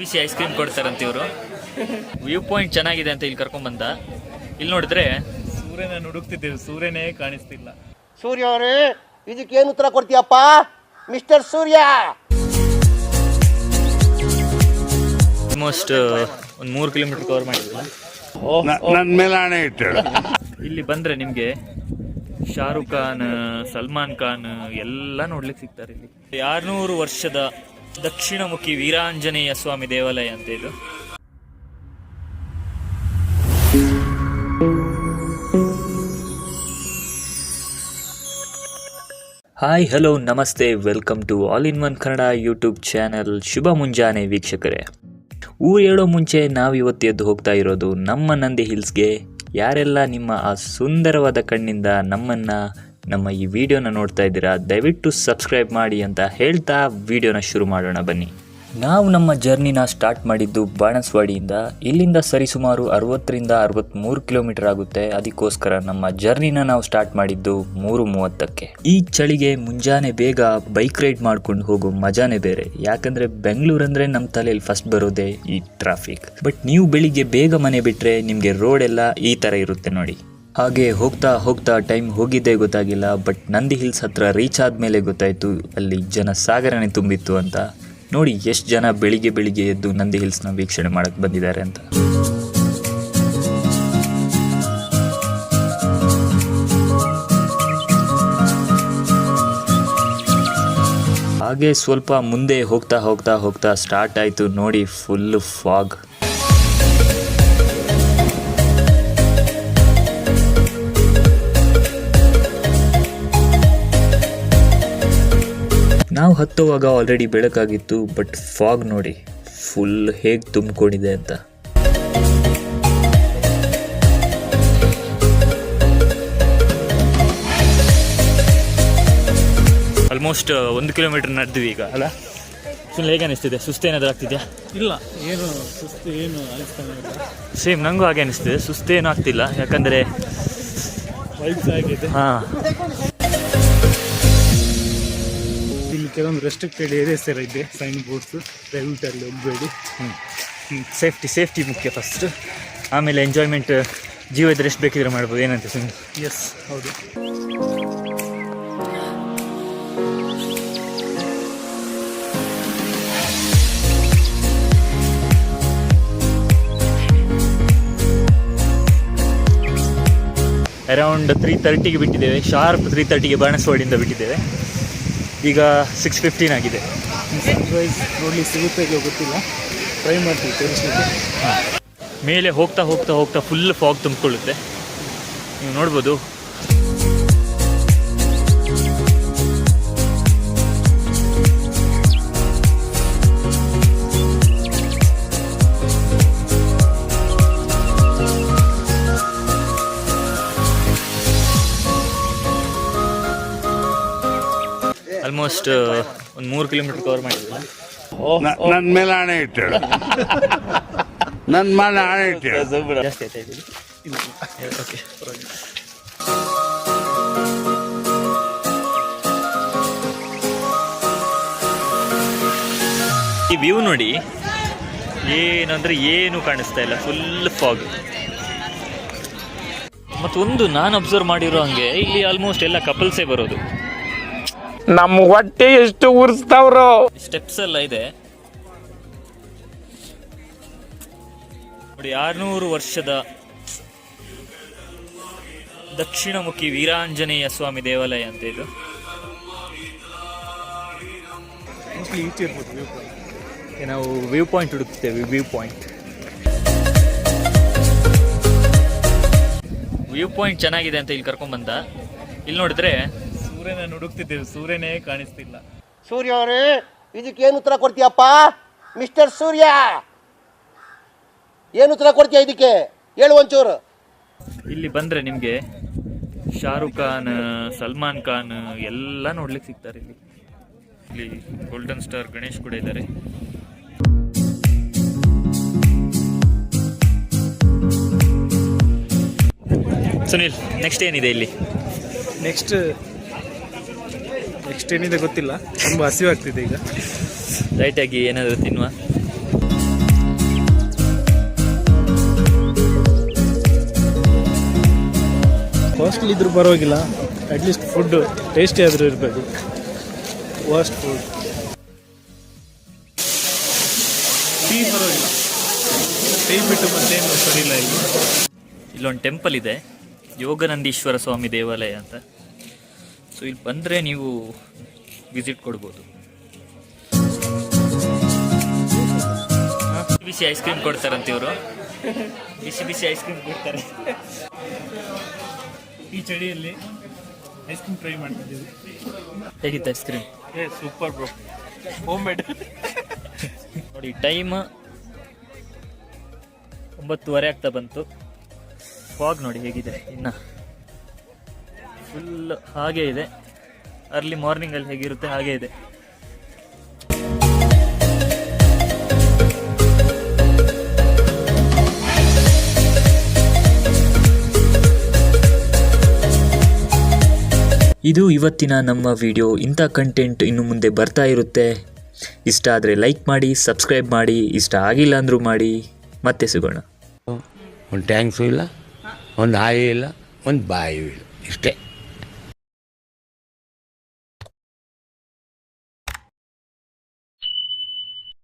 ಬಿಸಿ ice cream ಕೊಡ್ತಾರಂತ ಇವರು. View point ಚೆನ್ನಾಗಿದೆ ಅಂತ ಇಲ್ಲಿ ಕರ್ಕೊಂಡ್ಬಂದ. ಇಲ್ಲಿ ನೋಡಿದ್ರೆ ಸೂರ್ಯನ ಹುಡುಕ್ತಿದ್ದೇವೆ, ಸೂರ್ಯನೇ ಕಾಣಿಸ್ತಿಲ್ಲ. ಸೂರ್ಯ ಅವರೇ, ಇದಕ್ಕೇನು ಉತ್ತರ ಕೊಡ್ತೀಯಪ್ಪ ಮಿಸ್ಟರ್ ಸೂರ್ಯ? ಆಲ್ಮೋಸ್ಟ್ ಒಂದು 3 ಕಿಲೋಮೀಟರ್ ಕವರ್ ಮಾಡಿದ್ವಿ. ನನ್ನ ಮೇಲೆ ಆಣೆ ಇಟ್ಟಳು. ಇಲ್ಲಿ ಬಂದ್ರೆ ನಿಮ್ಗೆ ಶಾರುಖ್ ಖಾನ್, ಸಲ್ಮಾನ್ ಖಾನ್ ಎಲ್ಲ ನೋಡ್ಲಿಕ್ಕೆ ಸಿಗ್ತಾರೆ ಇಲ್ಲಿ. 600 ವರ್ಷದ ದಕ್ಷಿಣಮುಖಿ ವೀರಾಂಜನೇಯ ಸ್ವಾಮಿ ದೇವಾಲಯ ಅಂತ ಇದು. ಹಾಯ್, ಹಲೋ, ನಮಸ್ತೆ, welcome to all in one Kannada YouTube channel. ಶುಭ ಮುಂಜಾನೆ ವೀಕ್ಷಕರೇ. ಊರು ಹೇಳೋ ಮುಂಚೆ ನಾವಿವತ್ತು ಎದ್ದು ಹೋಗ್ತಾ ಇರೋದು ನಮ್ಮ ನಂದಿ ಹಿಲ್ಸ್ಗೆ. ಯಾರೆಲ್ಲ ನಿಮ್ಮ ಆ ಸುಂದರವಾದ ಕಣ್ಣಿಂದ ನಮ್ಮ ಈ ವಿಡಿಯೋನ ನೋಡ್ತಾ ಇದ್ದೀರಾ, ದಯವಿಟ್ಟು ಸಬ್ಸ್ಕ್ರೈಬ್ ಮಾಡಿ ಅಂತ ಹೇಳ್ತಾ ವಿಡಿಯೋನ ಶುರು ಮಾಡೋಣ ಬನ್ನಿ. ನಾವು ನಮ್ಮ ಜರ್ನಿನ ಸ್ಟಾರ್ಟ್ ಮಾಡಿದ್ದು ಬಾಣಸ್ವಾಡಿಯಿಂದ. ಇಲ್ಲಿಂದ ಸರಿಸುಮಾರು 60ರಿಂದ 63 ಕಿಲೋಮೀಟರ್ ಆಗುತ್ತೆ. ಅದಕ್ಕೋಸ್ಕರ ನಮ್ಮ ಜರ್ನಿನ ನಾವು ಸ್ಟಾರ್ಟ್ ಮಾಡಿದ್ದು 3:30ಕ್ಕೆ. ಈ ಚಳಿಗೆ ಮುಂಜಾನೆ ಬೇಗ ಬೈಕ್ ರೈಡ್ ಮಾಡ್ಕೊಂಡು ಹೋಗೋ ಮಜಾನೇ ಬೇರೆ. ಯಾಕಂದ್ರೆ ಬೆಂಗಳೂರು ಅಂದ್ರೆ ನಮ್ಮ ತಲೆಯಲ್ಲಿ ಫಸ್ಟ್ ಬರೋದೇ ಈ ಟ್ರಾಫಿಕ್. ಬಟ್ ನೀವು ಬೆಳಿಗ್ಗೆ ಬೇಗ ಮನೆ ಬಿಟ್ರೆ ನಿಮ್ಗೆ ರೋಡ್ ಎಲ್ಲ ಈ ತರ ಇರುತ್ತೆ ನೋಡಿ. ಹಾಗೆ ಹೋಗ್ತಾ ಹೋಗ್ತಾ ಟೈಮ್ ಹೋಗಿದ್ದೇ ಗೊತ್ತಾಗಿಲ್ಲ. ಬಟ್ ನಂದಿ ಹಿಲ್ಸ್ ಹತ್ರ ರೀಚ್ ಆದ್ಮೇಲೆ ಗೊತ್ತಾಯ್ತು ಅಲ್ಲಿ ಜನ ಸಾಗರನೆ ತುಂಬಿತ್ತು ಅಂತ. ನೋಡಿ ಎಷ್ಟು ಜನ ಬೆಳಿಗ್ಗೆ ಎದ್ದು ನಂದಿ ಹಿಲ್ಸ್ನ ವೀಕ್ಷಣೆ ಮಾಡಕ್ ಬಂದಿದ್ದಾರೆ ಅಂತ. ಹಾಗೆ ಸ್ವಲ್ಪ ಮುಂದೆ ಹೋಗ್ತಾ ಸ್ಟಾರ್ಟ್ ಆಯ್ತು ನೋಡಿ ಫುಲ್ ಫಾಗ್. ನಾವು ಹತ್ತುವಾಗ ಆಲ್ರೆಡಿ ಬೆಳಕಾಗಿತ್ತು. ಬಟ್ ಫಾಗ್ ನೋಡಿ ಫುಲ್ ಹೇಗೆ ತುಂಬಿಕೊಂಡಿದೆ ಅಂತ. ಆಲ್ಮೋಸ್ಟ್ 1 ಕಿಲೋಮೀಟರ್ ನಡೆದ್ವಿ ಈಗ ಅಲ್ಲ. ಫುಲ್ ಹೇಗೆ ಅನಿಸ್ತಿದೆ? ಸುಸ್ತೇನಾದ್ರೂ ಆಗ್ತಿದ್ಯಾ? ಇಲ್ಲ, ಏನು ಸುಸ್ತು ಏನು ಅನಿಸ್ತಾನೆ ಇಲ್ಲ. ಸೇಮ್ ನಂಗೂ ಹಾಗೆ ಅನಿಸ್ತಿದೆ. ಸುಸ್ತೇನು ಆಗ್ತಿಲ್ಲ, ಯಾಕಂದರೆ ವೈಬ್ಸ್ ಆಗಿದೆ. ಹಾಂ, ಇಲ್ಲಿ ಕೆಲವೊಂದು ರೆಸ್ಟ್ರಿಕ್ಟೆಡ್ ಏರಿಯಾಸ್ ಎಲ್ಲ ಇದೆ, ಸೈನ್ ಬೋರ್ಡ್ಸ್, ದಯವಿಟ್ಟು ಅಲ್ಲಿ ಹೋಗಬೇಡಿ. ಸೇಫ್ಟಿ ಮುಖ್ಯ ಫಸ್ಟ್, ಆಮೇಲೆ ಎಂಜಾಯ್ಮೆಂಟ್. ಜೀವ ಇದ್ರೆ ಎಷ್ಟು ಬೇಕಿದ್ರೆ ಮಾಡ್ಬೋದು. ಏನಂತ ಸುಮ್ಮನೆ? ಎಸ್, ಹೌದು. ಅರೌಂಡ್ 3:30ಗೆ ಬಿಟ್ಟಿದ್ದೇವೆ. ಶಾರ್ಪ್ 3:30ಗೆ ಬಾಣಸ್ವಾಡಿಯಿಂದ ಬಿಟ್ಟಿದ್ದೇವೆ. ಈಗ 6:15 ಆಗಿದೆ. ಸನ್ರೈಸ್ ನೋಡಲಿ ಸಿಗುತ್ತೆ ಗೊತ್ತಿಲ್ಲ, ಟ್ರೈ ಮಾಡ್ತೀವಿ ತೋರಿಸ್ಲಿಕ್ಕೆ. ಮೇಲೆ ಹೋಗ್ತಾ ಫುಲ್ ಫಾಗ್ ತುಂಬಿಕೊಳ್ಳುತ್ತೆ, ನೀವು ನೋಡ್ಬೋದು. ಆಲ್ಮೋಸ್ಟ್ ಒಂದು 3 ಕಿಲೋಮೀಟರ್ ಕವರ್ ಮಾಡಿದ್ವಿ. ನನ್ನ ಮೇಲೆ ಆಣೆ ಇಟ್ಟಳು. ನನ್ನ ಮೇಲೆ ಆಣೆ ಇಟ್ಟಳು. ಜಾಸ್ತಿ ಆಯ್ತಾ ಇದ್ದೀವಿ? ಓಕೆ. ಈ ವ್ಯೂ ನೋಡಿ, ಏನಂದ್ರೆ ಏನು ಕಾಣಿಸ್ತಾ ಇಲ್ಲ, ಫುಲ್ ಫಾಗ್. ಮತ್ತೊಂದು ನಾನು ಅಬ್ಸರ್ವ್ ಮಾಡಿರೋ ಹಂಗೆ ಇಲ್ಲಿ ಆಲ್ಮೋಸ್ಟ್ ಎಲ್ಲ ಕಪಲ್ಸೇ ಬರೋದು. ನಮ್ಮ ಹೊಟ್ಟೆ ಎಷ್ಟು ಉರ್ಸ್ತಾವ್ರು. ಸ್ಟೆಪ್ಸ್ ಎಲ್ಲ ಇದೆ ನೋಡಿ. 600 ವರ್ಷದ ದಕ್ಷಿಣಮುಖಿ ವೀರಾಂಜನೇಯ ಸ್ವಾಮಿ ದೇವಾಲಯ ಅಂತ ಇದು. ಈಚೆ ಇರ್ಬೋದು ವ್ಯೂ ಪಾಯಿಂಟ್. ನಾವು ವ್ಯೂ ಪಾಯಿಂಟ್ ಹುಡುಕ್ತೇವೆ. ವ್ಯೂ ಪಾಯಿಂಟ್ ಚೆನ್ನಾಗಿದೆ ಅಂತ ಇಲ್ಲಿ ಕರ್ಕೊಂಡ್ಬಂದ. ಇಲ್ಲಿ ನೋಡಿದ್ರೆ ಸೂರ್ಯನ ಹುಡುಕ್ತಿದ್ದೇವೆ, ಸೂರ್ಯನೇ ಕಾಣಿಸ್ತಿಲ್ಲ. ಸೂರ್ಯ ಅವರೇ, ಇದಕ್ಕೇನು ಉತ್ತರ ಕೊಡ್ತೀಯಪ್ಪ ಮಿಸ್ಟರ್ ಸೂರ್ಯ? ಏನು ಉತ್ತರ ಕೊಡ್ತೀಯ ಇದಕ್ಕೆ? ಹೇಳು ಒಂಚೂರು. ಇಲ್ಲಿ ಬಂದ್ರೆ ನಿಮ್ಗೆ ಶಾರುಖ್ ಖಾನ್, ಸಲ್ಮಾನ್ ಖಾನ್ ಎಲ್ಲ ನೋಡ್ಲಿಕ್ಕೆ ಸಿಗ್ತಾರೆ ಇಲ್ಲಿ. ಗೋಲ್ಡನ್ ಸ್ಟಾರ್ ಗಣೇಶ್ ಕೂಡ ಇದ್ದಾರೆ. ಸುನಿಲ್, ನೆಕ್ಸ್ಟ್ ಏನಿದೆ ಇಲ್ಲಿ? ನೆಕ್ಸ್ಟ್ ಏನಿದೆ ಗೊತ್ತಿಲ್ಲ, ತುಂಬ ಹಸಿವಾಗ್ತಿದೆ ಈಗ. ಲೈಟಾಗಿ ಏನಾದರೂ ತಿನ್ನುವ. ಕಾಸ್ಟ್ಲಿ ಇದ್ರೂ ಪರವಾಗಿಲ್ಲ, ಅಟ್ಲೀಸ್ಟ್ ಫುಡ್ ಟೇಸ್ಟಿ ಆದರೂ ಇರಬೇಕು. Worst food. ಟೀ ಪರವಾಗಿಲ್ಲ, ಟೀ ಬಿಟ್ಟು ಮತ್ತೇನು ಸರಿಯಿಲ್ಲ ಇಲ್ಲಿ. ಇಲ್ಲೊಂದು ಟೆಂಪಲ್ ಇದೆ, ಯೋಗನಂದೀಶ್ವರ ಸ್ವಾಮಿ ದೇವಾಲಯ ಅಂತ. ಸೊ ಇಲ್ಲಿ ಬಂದರೆ ನೀವು ವಿಸಿಟ್ ಕೊಡ್ಬೋದು. ಬಿಸಿ ಐಸ್ ಕ್ರೀಮ್ ಕೊಡ್ತಾರಂತ ಇವರು, ಬಿಸಿ ಬಿಸಿ ಐಸ್ ಕ್ರೀಮ್ ಕೊಡ್ತಾರೆ. ಈ ಚಳಿಯಲ್ಲಿ ಐಸ್ ಕ್ರೀಮ್ ಟ್ರೈ ಮಾಡ್ತಿದ್ದೀವಿ. ಹೇಗಿತ್ತು ice cream? Super bro, home made. ನೋಡಿ ಟೈಮ್ 9:30 ಆಗ್ತಾ ಬಂತು. ಫಾಗ್ ನೋಡಿ ಹೇಗಿದೆ, ಇನ್ನು ಫುಲ್ ಹಾಗೇ ಇದೆ. ಅರ್ಲಿ ಮಾರ್ನಿಂಗಲ್ಲಿ ಹೇಗಿರುತ್ತೆ ಹಾಗೇ ಇದೆ. ಇದು ಇವತ್ತಿನ ನಮ್ಮ ವಿಡಿಯೋ. ಇಂಥ ಕಂಟೆಂಟ್ ಇನ್ನು ಮುಂದೆ ಬರ್ತಾ ಇರುತ್ತೆ. ಇಷ್ಟ ಆದರೆ ಲೈಕ್ ಮಾಡಿ, ಸಬ್ಸ್ಕ್ರೈಬ್ ಮಾಡಿ. ಇಷ್ಟ ಆಗಿಲ್ಲ ಅಂದರೂ ಮಾಡಿ. ಮತ್ತೆ ಸಿಗೋಣ. ಒಂದು ಟ್ಯಾಂಕ್ಸು ಇಲ್ಲ, ಒಂದು ಹಾಯಿ ಇಲ್ಲ, ಒಂದು ಬಾಯಿಯೂ ಇಲ್ಲ, ಇಷ್ಟೇ.